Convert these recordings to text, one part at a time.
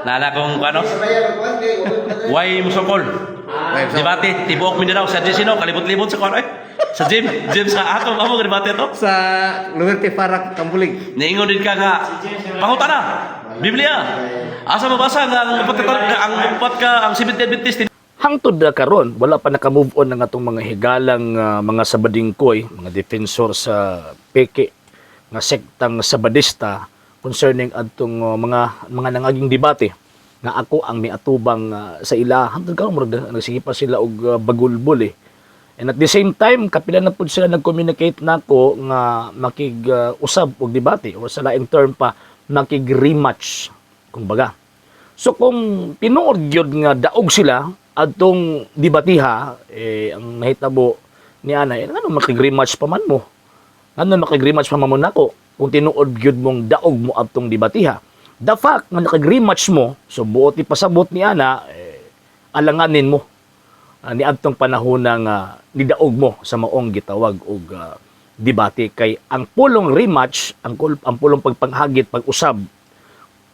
Nala kong ano? Why musokol? Debate, tibuok Mindanao sa Gisino, kalibot-libot sa kono Sa gym sa ato amo debate to. Sa Luwerte Farak, Kambulig. Niingon din ka nga pangutana. Biblia. Asa mabasa nga ang 70 Adventist Hangtod na karon, wala pa naka-move on ng atong mga higalang mga sabadingkoy, mga defensor sa peke, nga sektang sabadista concerning atong mga nangaging debate nga ako ang miatubang sa ila. Hangtod karon murag nagsige pa sila og bagulbol eh. And at the same time, kapila na pud sila nag-communicate nako nga makig-usab og debate o sa laing term pa makig-rematch kumbaga. So kung tinuod gyud nga daog sila adtong debatiha ang nahitabo ni ana ngano makig-rematch pa man mo. Ngano makig-rematch pa man mo nako kung tinuod gyud mong daog mo adtong debatiha. The fact nga nakag-rematch mo, so buot ipasabot ni ana alanganin mo ni adtong panahon nga nidaog mo sa maong gitawag og debate kay ang pulong rematch, ang pulong pagpanghagit, pag-usab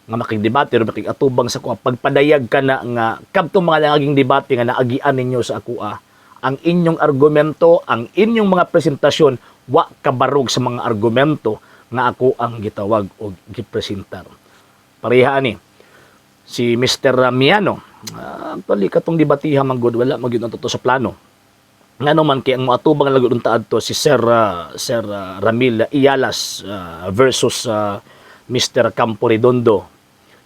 nga makigdebate o makigatubang sa kuha, pagpadayag ka na nga kadtong mga naging debate nga naagian ninyo sa akua, ang inyong argumento, ang inyong mga presentasyon wa kabarog sa mga argumento nga ako ang gitawag o gipresentar. Pareha ni si Mr. Miano, actually katong debatiha man gud wala magyud to sa plano. Ngano man kay ang moatubang lagod unta adto si Sir Ramil Iyalas versus Mr. Campo Redondo.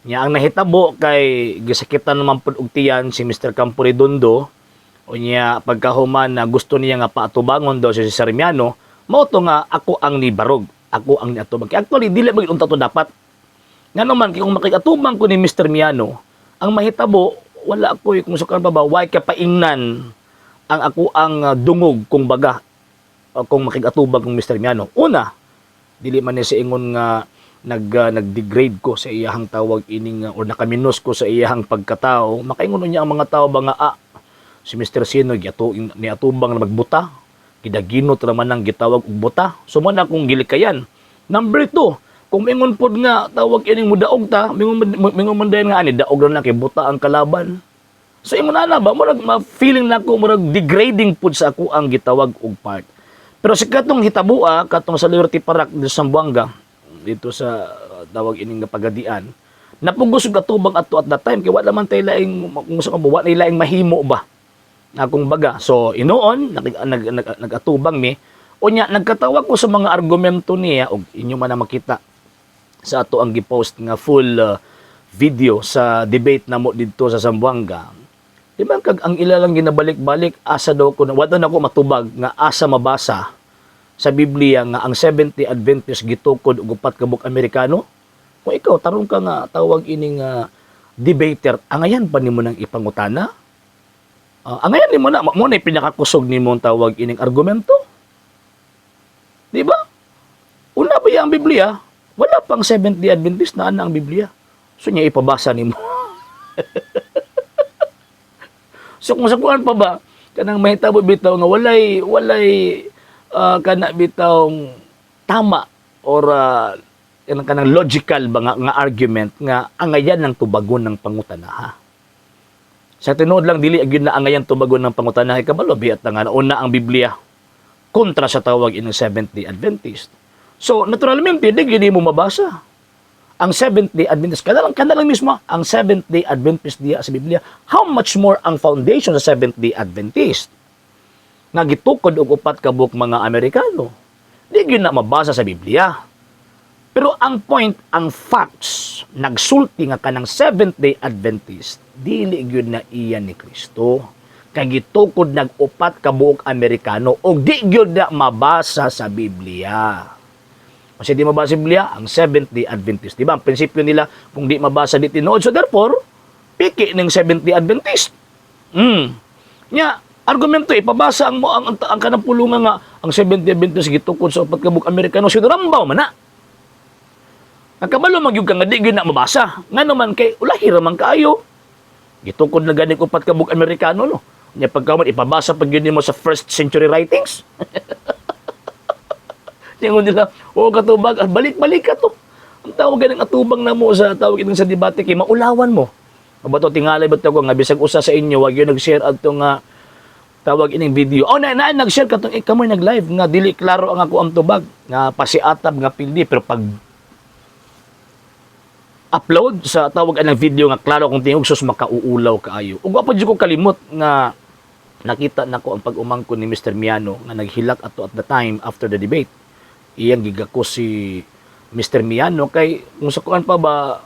Nya ang nahitabo kay gisakitan naman pud og tiyan si Mr. Campo Redondo o niya pagkahuman na gusto niya nga paatubangon daw si Sir Miano, mao to nga ako ang nibarog, ako ang niatubang. Kay actually dili magid unta to dapat. Ngano man kay kung makigatubang ko ni Mr. Miano, ang mahitabo wala ko kung sukan pa ba why ka paingnan ang ako ang dungog kung baga kung makigatubang kong Mr. Miano. Una, dili man niya sa ingon nga nag-degrade ko sa iyahang tawag ining o nakaminos ko sa iyahang pagkatao. Makaingon niya ang mga tao ba nga si Mr. Sino ni atubang na magbuta, kidaginot naman ang gitawag og buta. So man akong gilikayan. Number 2, kung mingon pod nga tawag ining mudaog ta, mingon man dayon nga ani daog na kay buta ang kalaban. So ingon ana ba murag feeling nako murag degrading pud sa ako ang gitawag og part. Pero sa katong hitabua, katong sa Liberty Parak sa Zamboanga, dito sa tawag ining pagadian, napugos og atubang ato at that time kay wala man tay laing kung sa kabuwa nay laing mahimo ba na kung baga. So inoon nagatubang mi unya nagkatawag ko sa mga argumento niya og inyo man na makita sa ato ang gipost nga full video sa debate namo didto sa Zamboanga. Di ba kag ang ilalang ginabalik-balik asa daw ko wala na ko matubag nga asa mabasa sa Biblia nga ang 70 Adventist gitukod og upat ka buk Amerikano. Kung ikaw tarong ka nga tawag ining debater, angayan pa nimo nang ipangutana? Angayan nimo na mo na pinakakusog nimo ang tawag ining argumento. Di ba? Una ba ang Biblia? Wala pang 70 Adventist na ang Biblia. So niya ipabasa nimo. So kung sa kuan pa ba kanang mahitabo bitaw nga walay kana bitawng tama or kanang logical ba nga argument nga angayan ng tubagon ng pangutanaha. Sa tinuod lang dili gyud na angayan tubagon ng pangutanaha kabalo biat nga una ang Biblia kontra sa tawag ining 70 Adventist. So naturalmente di gyud mo mabasa ang 70 Adventist kanalang mismo ang 70 Adventist diya sa Biblia. How much more ang foundation sa 70 Adventist nga gitukod og upat ka buk mga Amerikano. Di gyud na mabasa sa Biblia. Pero ang point, ang facts, nagsulti nga kanang Seventh-day Adventist, dili gyud na iya ni Kristo. Kay gitukod nag-upat ka buok Amerikano og di gyud na mabasa sa Biblia. Kasi di mabasa sa Biblia, ang Seventh-day Adventist. Diba? Ang prinsipyo nila, kung di mabasa di tinuod. So therefore, piki ng Seventh-day Adventist. Nya, argumento ipabasa ang kanang pulungan nga ang 70 Adventist gitukod sa upat ka buok Amerikano si Rambaw man na. Ang kabalo magyug ka nga di gyud na mabasa. Nga naman kay ulahi ra man kaayo. Gitukod na gani upat ka buok Amerikano no. Nya pagkaman ipabasa pag gyud nimo sa first century writings. Tingon nila, o katubag, balik-balik ka to. Ang tawag ng atubang na mo sa tawag ng sa debate kay maulawan mo. Bato tingalay ba't ako nga bisag usa sa inyo wag yun nag-share adto nga tawag ining video. Oh na nag-share katong ikamoy nag-live nga dili klaro ang ako ang tubag nga pasiatab nga pildi pero pag upload sa tawag anang video nga klaro kung tingog sus makauulaw kaayo. Ug wa pa jud ko kalimot nga nakita nako ang pag-umangkon ni Mr. Miano nga naghilak ato at the time after the debate. Iyang gigako si Mr. Miano kay kung sakuan pa ba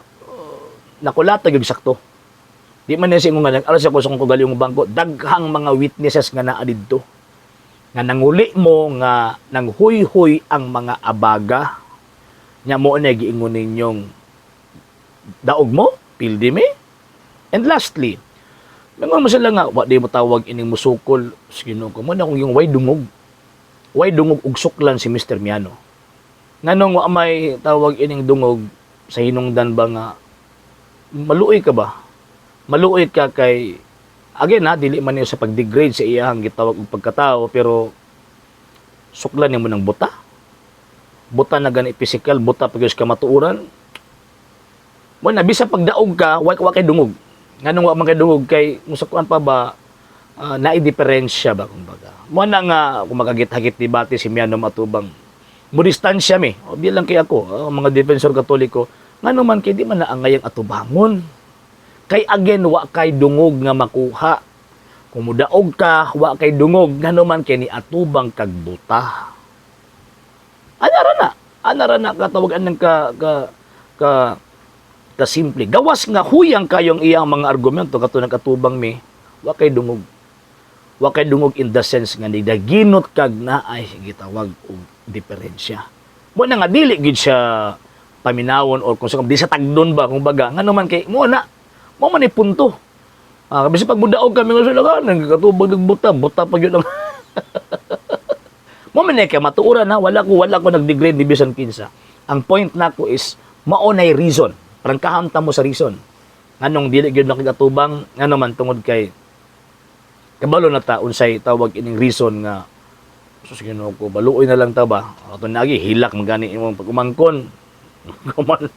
nakulatag yung sakto. Di man niya singo nga alas ako sa kung galing bangko daghang mga witnesses nga naa didto nga nanguli mo nga nanghuy-huy ang mga abaga nya mo na giingon ninyong daog mo pildi me. And lastly mangon mo sila nga, wa di mo tawag ining musukol, sino ko mo na kung yung way dungog ug suklan si Mr. Miano. Nganong wa may tawag ining dungog sa hinungdan ba nga maluoy ka ba? Maluoy ka kay again ha, dili man niyo sa pag-degrade sa iyang gitawag og pagkatao pero suklan niyo mo ng buta. Buta na gani physical, buta pagos ka matuuran. Mo na bisa pagdaog ka, wa kay dungog. Nganong wa man kay dungog kay musakuan pa ba naidiferensya ba kumbaga. Mo na nga kung magagit-hagit debate si Miano Matubang. Mo distansya mi. O bilang kay ako, mga defensor katoliko, ngano man kay di man naangay ang atubangon. Kay again wa kay dungog nga makuha. Kung mudaog ka, wa kay dungog ngano man kay ni atubang kag buta. Anara na katawagan ng ka simple. Gawas nga huyang kayong iyang mga argumento kato nagkatubang mi, wa kay dungog. Wa kay dungog in the sense nga nidaginot kag na ay gitawag og diferensya. Mo na nga dili gid siya paminawon or kung di sa tagdon ba kumbaga ngano man kay mo man ni punto. Kasi pag mudaog kami nga sila nagkatubang nagbuta pa gyud ang mo man kay matuuran na wala ko nagdegrade ni bisan kinsa. Ang point nako is maunay reason. Prangkahan ta mo sa reason. Nganong dili gyud nakikatubang ngano man tungod kay kabalo na ta unsay tawag ining reason nga sus Ginoo ko baluoy na lang ta ba ato nagi hilak magani imong pagumangkon. Kuman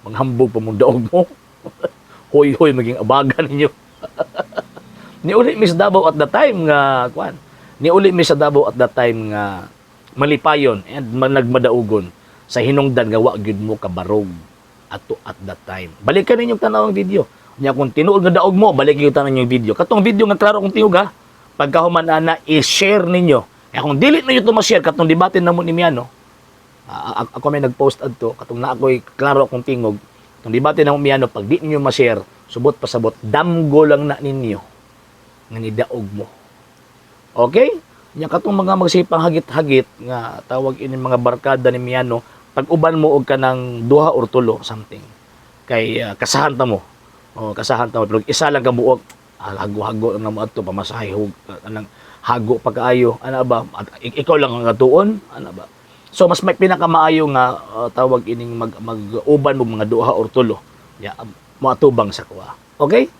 maghambog pa mong daog mo. Hoy maging abagan ninyo. Niuli mi sa Davao at the time nga kuan. Niuli mi sa Davao at the time nga malipayon and nagmadaugon sa hinungdan nga wa gyud mo kabarog ato at that time. Balikan ninyo tanaw ang video. Nya kung tinuod nga daog mo, balikan niyo tanan yung video. Katong video nga klaro kung tinuod ha. Pagkahuman ana i-share ninyo. Kaya kung dili ninyo to ma-share katong debate namo ni Miano, ako may nag-post adto katong na ako'y klaro kung tingog. Katong debate namo Miano pag di ninyo ma-share, subot pasabot damgo lang na ninyo nga nidaog mo. Okay? Nya katong mga magsipang hagit-hagit nga tawag ini mga barkada ni Miano pag uban mo og kanang duha or tulo something kay kasahan ta mo pero isa lang ka buok hago-hago lang mo adto pamasahe anang hago pagkaayo ana ba ikaw lang ang katuon ana ba so mas may pinakamaayo nga tawag ining mag-uban mo mga duha or tulo mo atubang sa kuha. Okay.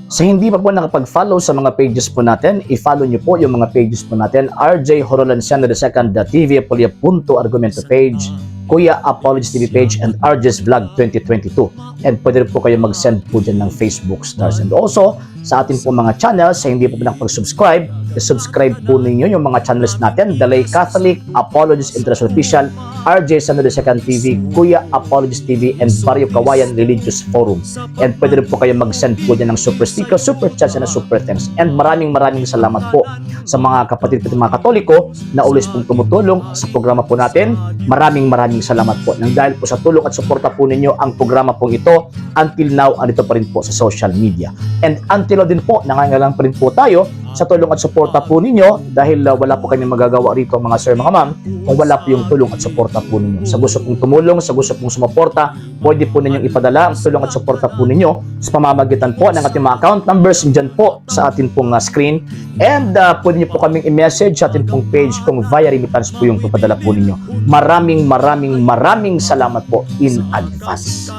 Sa hindi pa po nakapag-follow sa mga pages po natin, i-follow nyo po yung mga pages po natin, RJ Horolanciano II, TV Apolia Punto Argumento page, Kuya Apologies TV page, and RJ's Vlog 2022. And pwede rin po kayo mag-send po dyan ng Facebook stars. And also, sa ating po mga channels, sa hindi po nakapag-subscribe, i-subscribe po ninyo yung mga channels natin, Dalay Catholic, Apologies International Official, RJ Santo II TV, Kuya Apologies TV, and Barrio Kawayan Religious Forum. And pwede rin po kayo mag-send po dyan ng super sticker, super chats, and super thanks. And maraming salamat po sa mga kapatid at mga Katoliko na ulis pong tumutulong sa programa po natin. Maraming salamat po. Nang dahil po sa tulong at suporta po ninyo ang programa po ito, until now, andito pa rin po sa social media. And until now din po, nangangailangan pa rin po tayo sa tulong at suporta po ninyo dahil wala po kami magagawa rito mga sir, mga ma'am, kung wala po yung tulong at suporta po ninyo. Sa gusto pong tumulong, sa gusto pong sumuporta, pwede po ninyong ipadala ang tulong at suporta po ninyo sa pamamagitan po ng ating mga account numbers dyan po sa ating pong screen. And pwede nyo po kaming i-message sa ating pong page kung via remittance po yung papadala po ninyo. Maraming salamat po in advance.